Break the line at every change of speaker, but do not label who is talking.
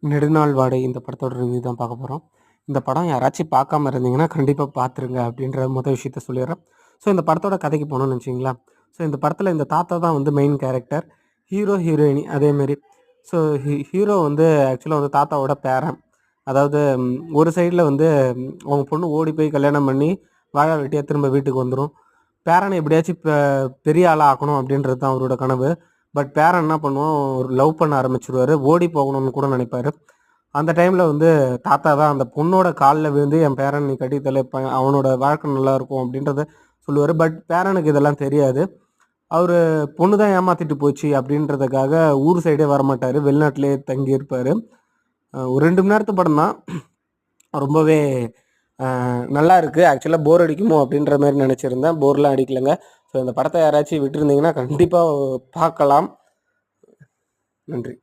நெடுநாள் வாடை இந்த படத்தோட ரிவ்யூ தான் பார்க்க போகிறோம். இந்த படம் யாராச்சும் பார்க்காம இருந்தீங்கன்னா கண்டிப்பாக பார்த்துருங்க அப்படின்ற விஷயத்த சொல்லிடுறேன். ஸோ இந்த படத்தோட கதைக்கு போனோம்னு வச்சிங்களா. ஸோ இந்த படத்தில் இந்த தாத்தா தான் வந்து மெயின் கேரக்டர். ஹீரோ ஹீரோயினி அதேமாரி. ஸோ ஹீரோ வந்து ஆக்சுவலாக வந்து தாத்தாவோட பேரன். அதாவது ஒரு சைடில் வந்து அவங்க பொண்ணு ஓடி போய் கல்யாணம் பண்ணி வாழ வெட்டியாக திரும்ப வீட்டுக்கு வந்துடும். பேரனை எப்படியாச்சும் பெரிய ஆளாக ஆக்கணும் அப்படின்றது தான் அவரோட கனவு. பட் பேரன் என்ன பண்ணுவோம், ஒரு லவ் பண்ண ஆரம்பிச்சிருவாரு. ஓடி போகணும்னு கூட நினைப்பாரு. அந்த டைமில் வந்து தாத்தா தான் அந்த பொண்ணோட காலில் விழுந்து என் பேரன் நீ கட்டித்தல அவனோட வாழ்க்கை நல்லா இருக்கும் அப்படின்றத சொல்லுவார். பட் பேரனுக்கு இதெல்லாம் தெரியாது. அவர் பொண்ணு தான் ஏமாத்திட்டு போச்சு அப்படின்றதுக்காக ஊர் சைடே வரமாட்டார், வெளிநாட்டிலே தங்கியிருப்பார். ஒரு 2 மணி நேரத்து படம் தான். ரொம்பவே நல்லா இருக்குது. ஆக்சுவலாக போர் அடிக்குமோ அப்படின்ற மாதிரி நினச்சிருந்தேன். போர்லாம் அடிக்கலைங்க. ஸோ இந்த படத்தை யாராச்சும் விட்டுருந்தீங்கன்னா கண்டிப்பாக பார்க்கலாம். நன்றி.